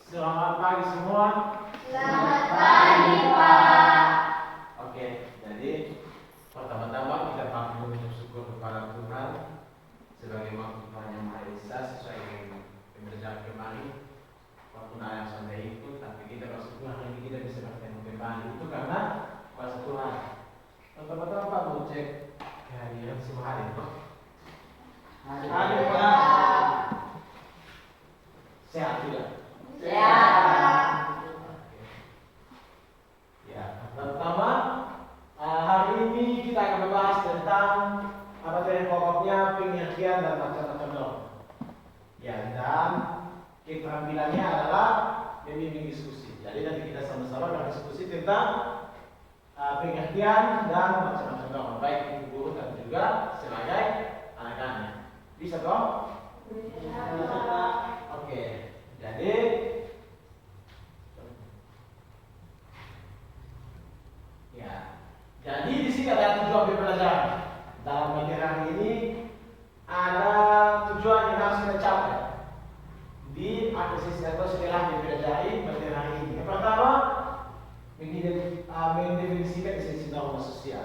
Selamat pagi semua. Selamat pagi, Pak. Oke, jadi pertama-tama kita patut mengucap syukur kepada Tuhan sebagai waktu Tuhan yang Maha Esa sesuai dengan pembelajaran kemarin. Waktu yang sampai itu, tapi kita bersyukur hari ini kita bisa bertemu kembali itu karena kuasa Tuhan. Pertama-tama Pak mau cek kehadiran semua hari itu. Hari Pak. Sehat tidak? Sehat. Ya, pertama hari ini kita akan membahas tentang materi pokoknya pengertian dan macam-macam norma. Ya, dan keterampilannya adalah membimbing diskusi. Jadi nanti kita sama-sama berdiskusi tentang pengertian dan macam-macam norma, baik itu guru dan juga sebagai anak-anak. Bisa toh? Oke, jadi jadi di sini ada tujuan pembelajaran. Dalam materi hari ini ada tujuan yang harus kita capai di akuisisi atau setelah dipelajari materi hari ini. Yang pertama, mendefinisikan esensi norma sosial.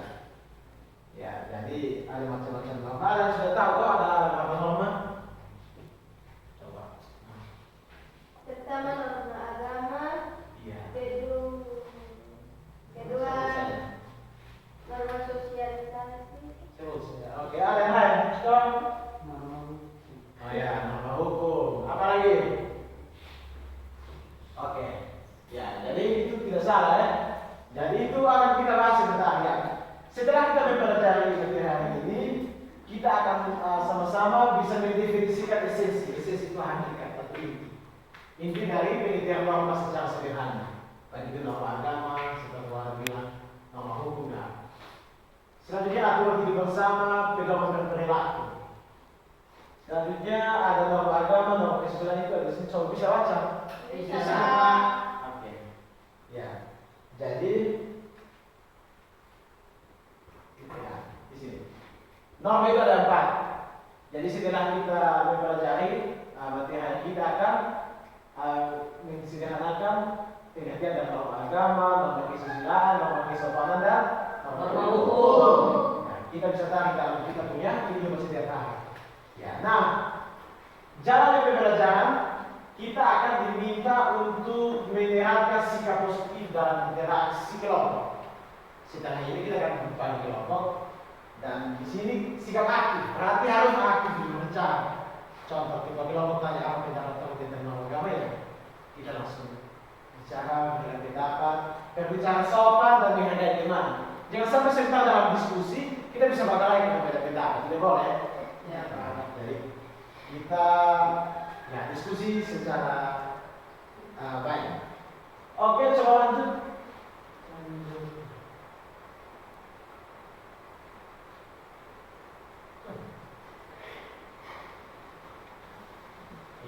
Ya, jadi ada macam-macam norma. Ada yang sudah tahu kok ada berapa norma? Coba. Pertama norma agama. Iya. Kedua norma sosialisasi. Terus ya. Oke, ada yang lain? Stop. Oh ya, norma hukum. Apa lagi? Oke. Ya, jadi itu tidak salah ya. Jadi itu akan kita bahas sebentar ya. Setelah kita mempelajari materi hari ini, kita akan sama-sama bisa mendefinisikan esensi itu hakikat atau inti dari penelitian norma secara sederhana. Baik itu norma agama, setelah bilang norma hukum. Selanjutnya aturan hidup bersama, pedoman dan perilaku. Selanjutnya ada norma agama, norma kesusilaan itu ada sini. Coba bisa baca? Bisa. Oke. Ya. Jadi ya, di sini. Norma itu ada 4. Jadi setelah kita mempelajari materi kita akan mensederhanakan pengertian dan norma agama, norma kesusilaan, norma kesopanan dan norma hukum. Nah, kita bisa tarik dalam kita punya ini masih sederhana. Ya, nah, jalan pembelajaran kita akan diminta untuk menyerahkan sikap positif dalam interaksi kelompok. Setelah ini kita akan berbagi kelompok dan di sini sikap aktif. Berarti harus aktif di berbicara. Contoh kita kelompok tanya apa pendapat tentang norma agama ya, kita langsung bicara dengan pendapat, berbicara sopan dan menghargai teman. Jangan sampai sebentar dalam diskusi kita bisa bakal dengan beda pendapat, tidak boleh. Ya. Jadi kita diskusi secara baik. Oke, coba lanjut.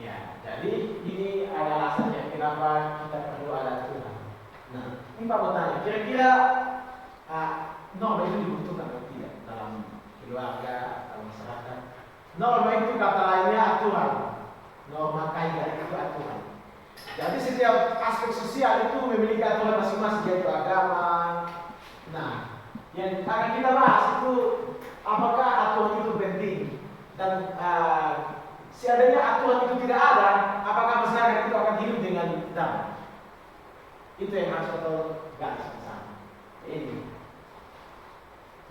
Ya, jadi ini adalah alasannya kenapa kita perlu ada aturan. Nah, ini Pak mau tanya, kira-kira norma itu dibutuhkan atau tidak dalam keluarga atau masyarakat? Norma itu kata lainnya aturan. Norma kaidah itu aturan. Jadi setiap aspek sosial itu memiliki aturan masing-masing, yaitu agama. Nah, yang akan kita bahas itu apakah aturan itu penting dan seandainya aturan itu tidak ada, apakah masyarakat itu akan hidup dengan damai? Itu yang harus kita garis bersama. Ini.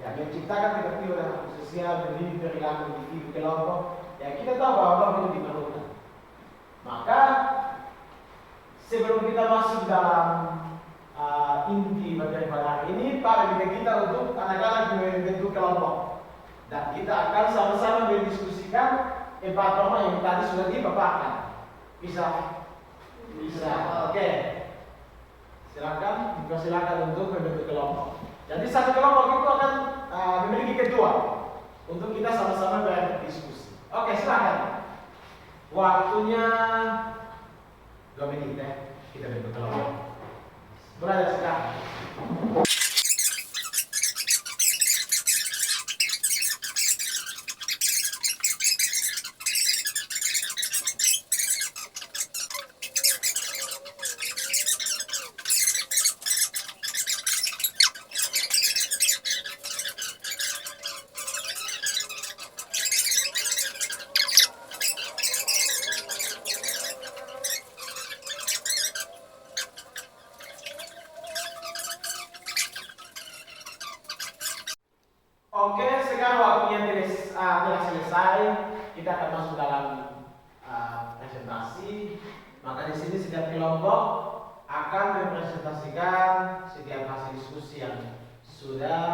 Ya, menciptakan ketertiban dan sosial, mendidik perilaku individu kelompok. Ya, kita tahu bahwa norma itu diperlukan. Maka sebelum kita masuk dalam inti materi pada hari ini, Pak meminta kita untuk anak-anak membentuk kelompok. Dan kita akan sama-sama mendiskusikan 4 norma yang tadi sudah dipaparkan. Bisa? Bisa. Oke. Silakan, dipersilakan untuk membentuk kelompok. Jadi satu kelompok itu akan memiliki ketua untuk kita sama-sama berdiskusi. Oke, silakan. Waktunya 2 menit ya. Kita bentuk kelompok. Berada sekarang. Oke, sekarang waktunya telah selesai. Kita akan masuk dalam presentasi. Maka di sini setiap kelompok akan mempresentasikan setiap hasil diskusi yang sudah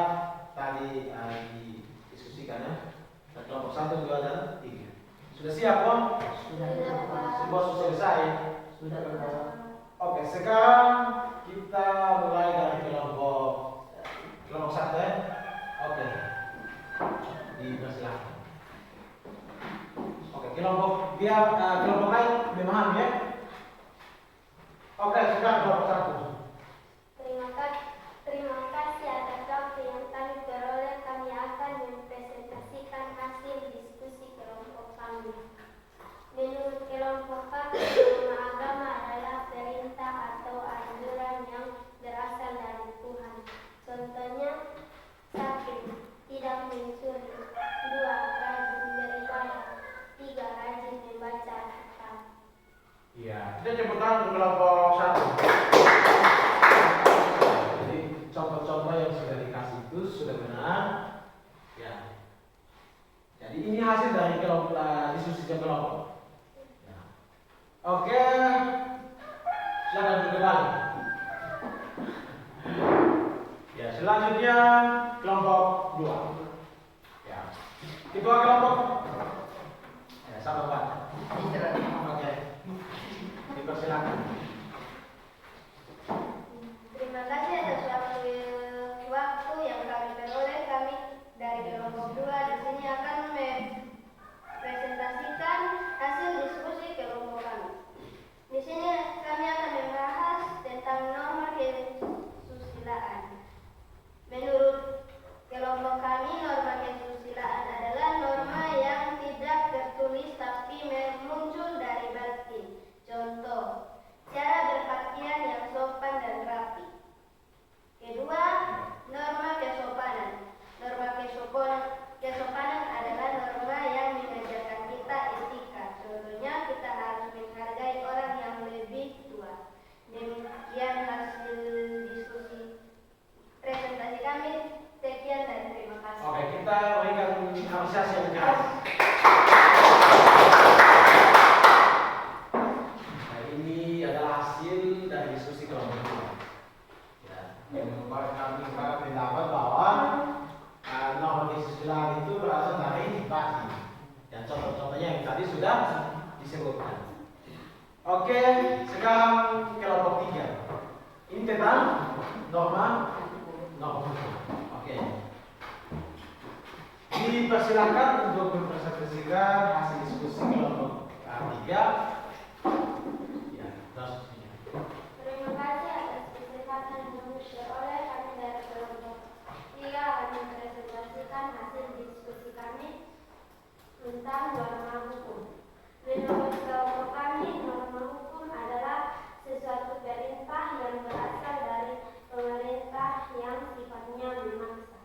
tadi didiskusikan ya. Kelompok 1, 2, dan 3. Sudah siap, Bang? Sudah. Semua sudah selesai. Sudah berapa? Oke, sekarang kita mulai dari kelompok 1 ya. Oke. Dipersilakan. Oke, kelompok lain memahami ya. Oke, sekarang kelompok 1. Terima kasih atas waktu yang kami peroleh. Kami akan mempresentasikan hasil diskusi kelompok kami. Menurut kelompok kami, nama agama adalah perintah atau anjuran yang berasal dari Tuhan. Contohnya, 1. Tidak mencuri. 2. Rajin beribadah. 3. Rajin membaca Alkitab. Iya, kita sebutkan untuk kelompok 1. Jadi contoh-contoh yang sudah dikasih itu sudah benar. Ya. Jadi ini hasil dari diskusi kelompok. Ya. Oke, silakan kembali. Ya, selanjutnya kelompok 2. Ya. Ketua kelompok. Ya, sama Pak. Oke. Dipersilakan. Terima kasih atas waktu yang kami peroleh. Kami dari kelompok 2 di sini akan mempresentasikan hasil diskusi kelompok kami. Di sini kami akan membahas tentang norma kesusilaan. Menurut kelompok kami, norma kesusilaan adalah norma yang tidak tertulis tapi muncul dari batin. Contoh, cara berpakaian yang sopan dan rapi. Kedua, norma kesopanan. Norma kesopanan adalah norma yang mengajarkan kita etika. Contohnya, kita harus menghargai orang yang lebih tua. Demikian hasil diskusi presentasi kami. Sekian dan terima kasih. Oke, kita berikan apresiasi yang keras. Nah, ini adalah hasil dari diskusi kelompok dua. Ya, yang membuat kami pendapat bahwa norma kesusilaan itu berasal dari batin. Dan contoh-contohnya yang tadi sudah disebutkan. Oke, sekarang kelompok 3. Ini tentang norma hukum. Oke. Dipersilakan untuk mempresentasikan hasil diskusi kelompok 3. Ya, selanjutnya. Terima kasih atas kesempatan yang diperoleh. Kami dari kelompok 3 akan mempresentasikan hasil diskusi kami tentang norma hukum. Menurut kelompok kami, norma hukum adalah sesuatu perintah yang berasal dari pemerintah yang sifatnya memaksa.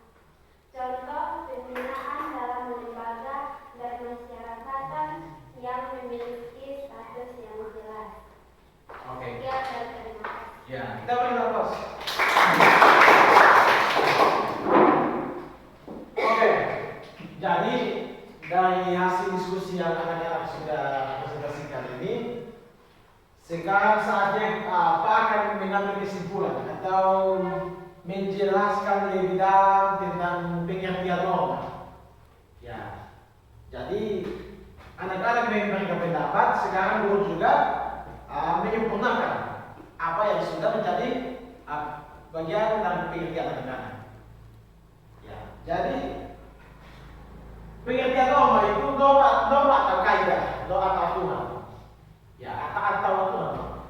Contoh, pembinaan dalam lembaga bermasyarakatan yang memiliki status yang jelas. Oke. Ya, dan terima kasih. Ya, kita beri aplaus. Oke. Jadi dari hasil diskusi yang anak-anak sudah presentasikan ini, sekarang saatnya Pak akan mengambil kesimpulan atau menjelaskan lebih dalam tentang pengertian norma. Ya, jadi anak-anak memberikan pendapat, sekarang guru juga menyempurnakan apa yang sudah menjadi bagian dari pengertian anak-anak. Ya, jadi pengertian norma itu norma atau kaidah, norma atau aturan. Ya, atau aturan.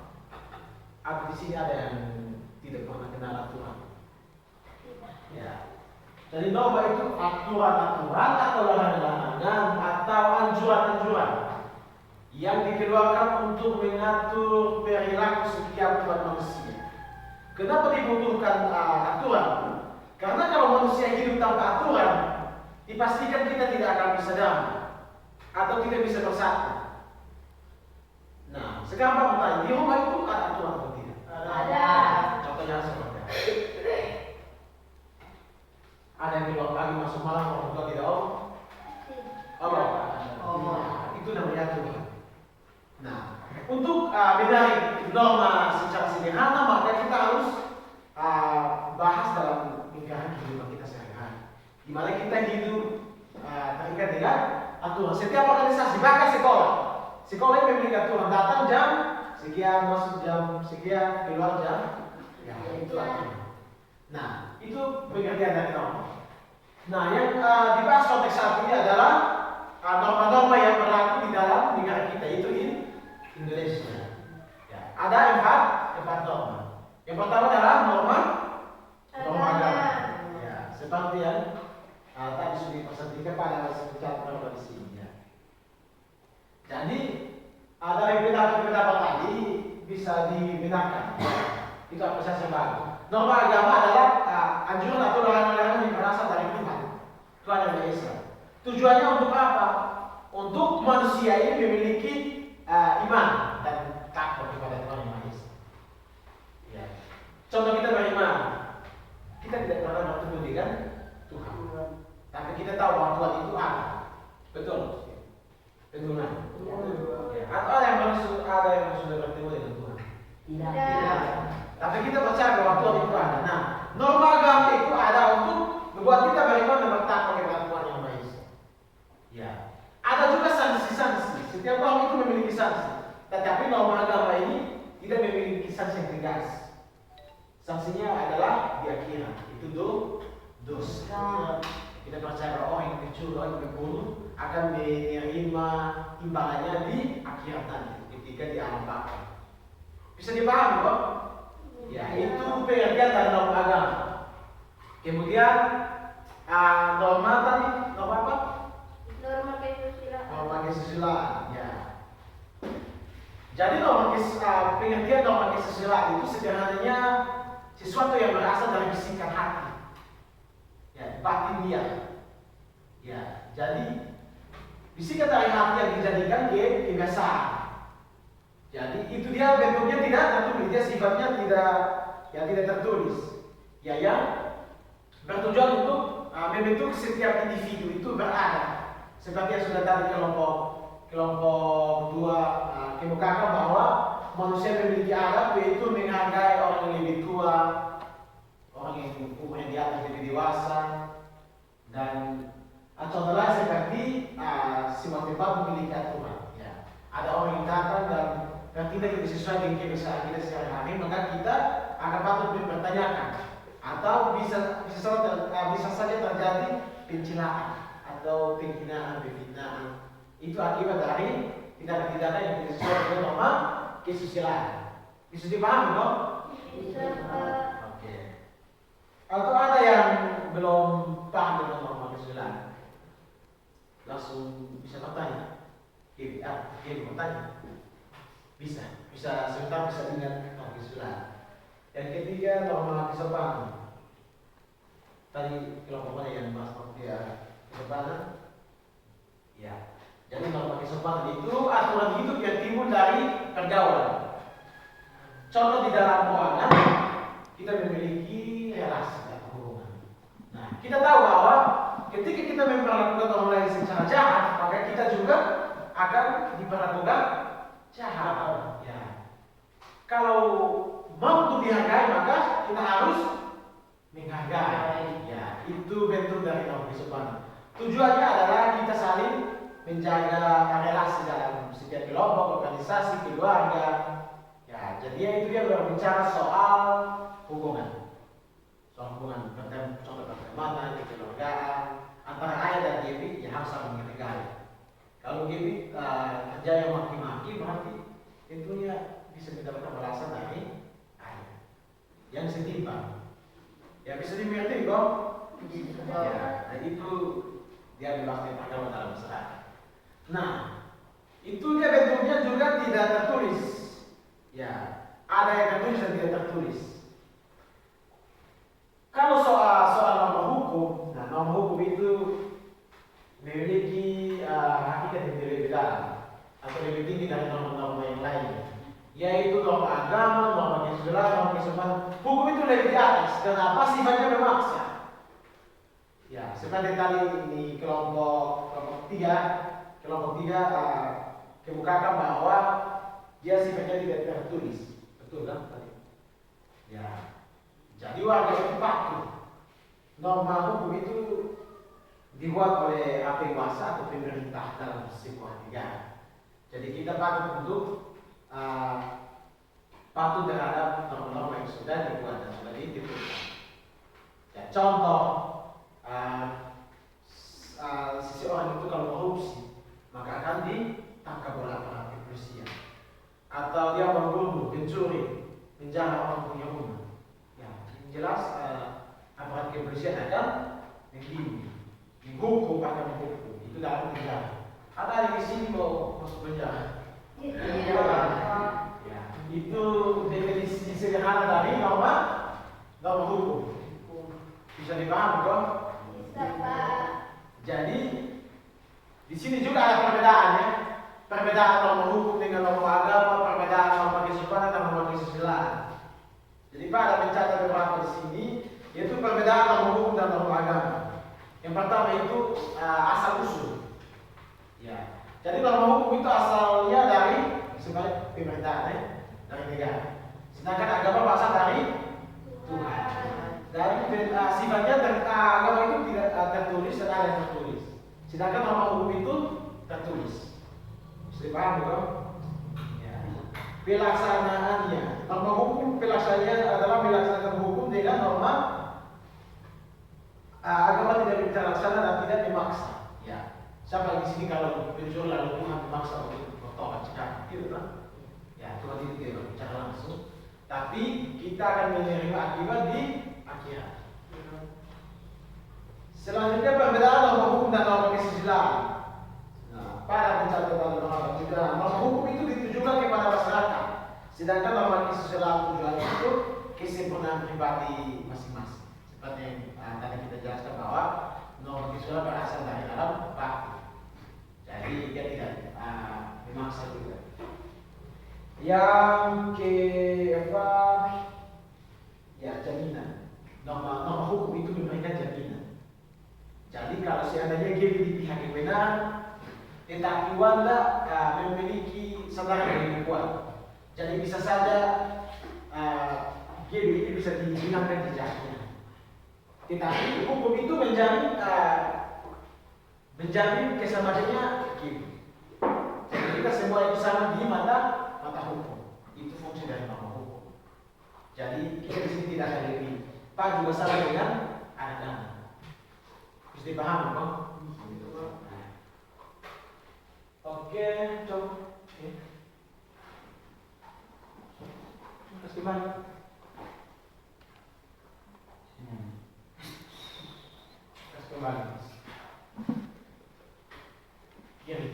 Atau di sini ada yang tidak pernah kenal aturan. Ya. Jadi norma itu aturan-aturan atau larangan-larangan atau anjuran-anjuran yang dikeluarkan untuk mengatur perilaku setiap umat manusia. Kenapa dibutuhkan aturan? Karena kalau manusia hidup tanpa aturan, dipastikan kita tidak akan bisa damai atau tidak bisa bersatu. Nah, sekarang Pak bertanya, di rumah itu ada aturan atau tidak? Ada. Contohnya seperti apa? Ada yang keluar pagi masuk malam orang tua tidak itu namanya aturan. Nah, untuk menarik norma secara sederhana maka kita harus bahas dalam lingkaran kehidupan kita sehari-hari. Di mana kita hidup terikat dengan aturan. Setiap organisasi, bahkan sekolah yang memiliki aturan, datang jam sekian, masuk jam sekian, keluar jam, ya itu aturan. Nah, itu pengertian dari norma. Nah, yang dibahas konteks saat ini adalah norma-norma yang berlaku di dalam negara kita, itu Indonesia. Ya, ada empat norma. Yang pertama adalah norma agama. Ya, seperti yang tadi sudah dipresentasikan pada secara norma di sini. Ya. Jadi dari pendapat tadi bisa dibenarkan. Itu apresiasi yang bagus. Norma agama adalah anjuran atau larangan-larangan yang berasal dari Tuhan yang Maha Esa. Tujuannya untuk apa? Untuk manusia ini memiliki iman dan takut kepada Tuhan yang Maha Esa. Ya. Contoh kita beriman, kita tidak pernah bertemu dengan Tuhan, tapi kita tahu bahwa Tuhan itu ada. Betul? Betul kan? Ya. Atau ada yang sudah bertemu dengan Tuhan? Tidak. Tapi kita percaya bahwa Tuhan itu ada. Nah, norma agama itu ada untuk membuat kita beriman dan bertakwa kepada Tuhan yang Maha Esa. Ya. Ada juga sanksi-sanksi. Setiap orang itu memiliki sanksi. Tetapi norma agama ini tidak memiliki sanksi yang tegas. Sanksinya adalah di akhirat. Itu dosa. Kita percaya bahwa orang yang mencuri, orang yang membunuh akan menerima imbalannya di akhirat nanti, ketika di alam baka. Bisa dipahami kok? Ya, itu pengertian dari norma agama. Kemudian norma tadi, norma apa? Norma kesusilaan. Norma kesusilaan, ya. Jadi pengertian norma kesusilaan itu sederhananya sesuatu yang berasal dari bisikan hati, ya, batin dia. Ya, jadi bisikan dari hati yang dijadikan kebiasaan. Jadi itu dia bentuknya tidak tertulis, dia sifatnya tidak tertulis. Ya, yang bertujuan untuk membentuk setiap individu itu berada. Seperti yang sudah tadi kelompok 2 kemukakan bahwa manusia memiliki adab, yaitu menghargai orang yang lebih tua, orang yang umurnya di atas lebih dewasa, dan contoh lain seperti semua tempat memiliki aturan. Ya. Ada orang yang datang dan tidak sesuai dengan kebiasaan kita sehari-hari, maka kita akan patut mempertanyakan, atau bisa saja terjadi pencilaan atau penghinaan, penghinaan. Itu akibat dari tindakan-tindakan yang tidak sesuai dengan norma kesusilaan. Bisa dipahami dong? Bisa. Oke. Atau ada yang belum paham dengan norma kesusilaan? Langsung bisa bertanya. Bertanya. Bisa sebentar bisa ingat norma kesusilaan. Yang ketiga norma kesopanan. Tadi kelompok mana yang bahas kesopanan? Ya. Jadi norma kesopanan itu aturan hidup yang timbul dari pergaulan. Contoh di dalam ruangan kita memiliki relasi atau hubungan. Nah, kita tahu bahwa ketika kita memperlakukan orang lain secara jahat, maka kita juga akan diperlakukan jahat. Ya. Kalau mau untuk dihargai, maka kita harus menghargai. Ya, itu bentuk dari norma kesopanan. Tujuannya adalah kita saling menjaga relasi dalam setiap kelompok, organisasi, keluarga. Ya, jadi itu dia berbicara soal hubungan. Soal hubungan contoh pertemanan, kekeluargaan antara ayah dan ibu, ya harus saling menghargai. Kalau ibu kerja yang maki-maki, berarti tentunya bisa mendapatkan balasan dari ayah yang setimpal. Ya, bisa dimengerti kok? Ya, dan itu dia dibahas agama dalam masyarakat. Nah, itu dia bentuknya juga tidak tertulis. Ya, ada yang tertulis dan tidak tertulis. Kalau soal norma hukum, nah norma hukum itu memiliki hakikat yang lebih dalam atau lebih tinggi dari norma-norma yang lain, yaitu norma agama, norma kesusilaan, norma kesopanan. Hukum itu lebih di atas. Kenapa? Sifatnya memaksa. seperti tadi ini kelompok tiga kemukakan bahwa dia sifatnya tidak tertulis, betul kan tadi? Ya, jadi warga itu patuh. Norma hukum itu dibuat oleh penguasa atau pemerintah dalam sebuah negara. Jadi kita patut untuk patuh terhadap norma-norma yang sudah dibuat dan sudah ditentukan. Ya, contoh, seseorang itu kalau korupsi maka akan ditangkap oleh aparat kepolisian, atau dia membunuh, mencuri, menjarah orang punya rumah. Ya, jelas aparat kepolisian akan menghukum, akan menghukum. Itu dalam penjara. Ada di sini mau masuk penjara. Ya, itu definisi sederhana dari norma hukum. Bisa dipahami kok? Bisa, Pak. Jadi di sini juga ada perbedaannya. Perbedaan norma hukum dengan norma agama, perbedaan norma kesopanan dan norma kesusilaan. Jadi Pak ada mencatat beberapa di sini, yaitu perbedaan norma hukum dan norma agama. Yang pertama itu asal usul. Ya. Jadi norma hukum itu asalnya dari sebagai pemerintahan, dari negara. Sedangkan agama berasal dari Tuhan. Dari sifatnya agama itu tidak tertulis dan ada yang tertulis. Sedangkan norma hukum itu tertulis. Bisa dipahami dong? Ya. Pelaksanaannya, norma hukum pelaksanaannya adalah melaksanakan hukum dengan norma agama tidak terlaksana dan tidak dimaksa. Ya. Siapa di sini kalau pencuri lalu Tuhan memaksa untuk bertobat sekarang, gitu kan? Ya, Tuhan tidak bicara langsung. Tapi kita akan menerima akibat di akhirat. Selanjutnya perbedaan norma hukum dan norma kesusilaan. Nah, pada pencatatan norma kesusilaan, norma hukum itu ditujukan kepada masyarakat, sedangkan norma kesusilaan tujuannya itu kesempurnaan pribadi masing-masing. Seperti yang tadi kita jelaskan bahwa norma kesusilaan berasal dari dalam praktik. Jadi dia tidak memaksa juga. Yang jaminan. Norma hukum itu memberikan jaminan. Jadi kalau seandainya GB di pihak yang benar, tetapi Wanda memiliki sandaran yang kuat, jadi bisa saja GB ini bisa dihilangkan jejaknya. Tetapi hukum itu menjamin kesamaannya GB. Jadi kita semua itu sama di mata hukum. Itu fungsi dari norma hukum. Jadi kita di sini tidak ada lebih. Pak juga sama dengan anak-anak. Bisa dipahami, Bang? Oke, coba. Kasih banyak. Kasih banyak. Kiri.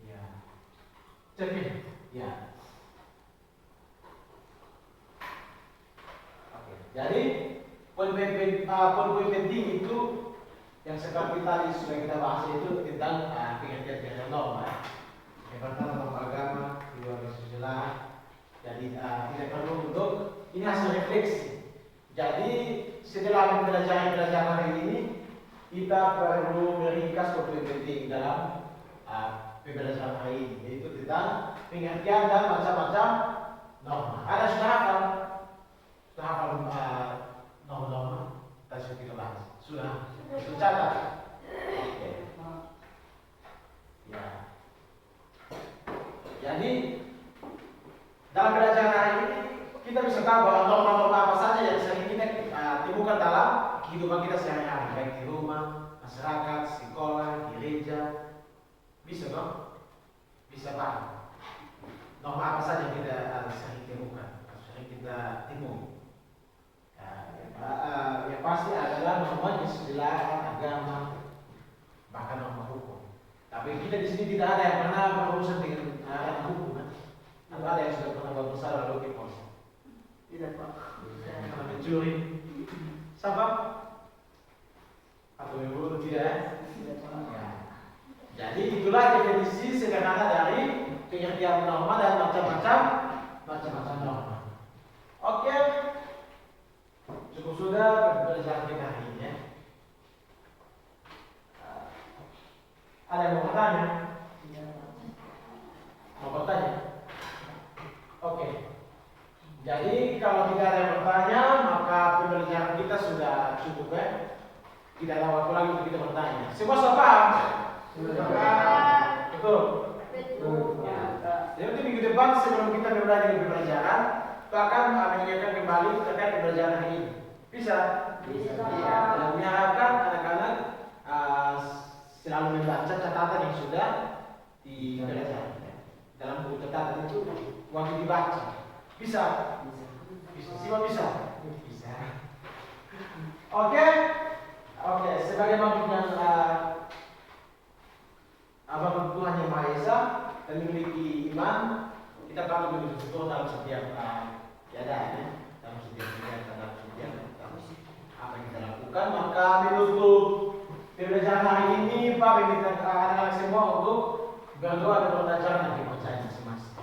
Ya. Jadi, ya. Oke. Jadi poin-poin penting itu yang seperti tadi sudah kita bahas itu tentang pengertian norma. Yang pertama norma agama, kedua kesusilaan. Jadi tidak perlu untuk ini hasil refleksi. Jadi setelah mempelajari pelajaran hari ini, kita perlu meringkas poin penting dalam pembelajaran hari ini, yaitu tentang pengertian dan macam-macam norma. Ada sudah hafal norma-norma tadi sudah kita bahas. Sudah catat. Oke. Ya. Jadi dalam pelajaran hari ini kita bisa tahu bahwa norma-norma apa saja yang sering kita temukan dalam kehidupan kita sehari-hari, baik di rumah, masyarakat, sekolah, gereja. Bisa dong? Bisa paham? Norma apa saja yang kita sering temukan, sering kita temui? Yang pasti adalah norma kesusilaan, agama, bahkan norma hukum. Tapi kita di sini tidak ada yang pernah berurusan dengan hukum, kan? Atau ada yang sudah pernah berusaha lalu kepos? Tidak, Pak. Pernah mencuri? Siapa? Atau membunuh? Tidak? Tidak, Pak. Ya. Jadi itulah definisi sederhana dari pengertian norma dan macam-macam norma. Oke, cukup sudah pelajaran kita hari ini ya. Jadi kalau tidak ada yang bertanya, maka pembelajaran kita sudah cukup ya. Tidak ada waktu lagi untuk kita bertanya. Semua sudah paham? Betul. Ya. Jadi minggu depan sebelum kita mulai dengan pembelajaran, kita akan mengingatkan kembali terkait pembelajaran hari ini. Bisa? Bisa. Ya. Dan diharapkan anak-anak selalu membaca catatan yang sudah dipelajari. Dalam buku catatan itu waktu dibaca. Bisa? Bisa. Semua bisa? Bisa. Oke? Oke, sebagai makhluk yang Abang Tuhan Yang Maha Esa dan memiliki iman, kita patut bersyukur dalam setiap keadaan ya. Dalam setiap apa yang kita lakukan. Maka menutup pembelajaran hari ini, Pak meminta anak-anak semua untuk berdoa dan belajar dan dipercaya masing-masing.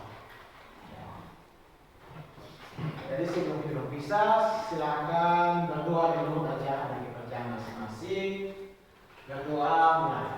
Jadi sebelum kita berpisah, silakan berdoa dulu belajar dan dipercaya masing-masing. Berdoa mulai.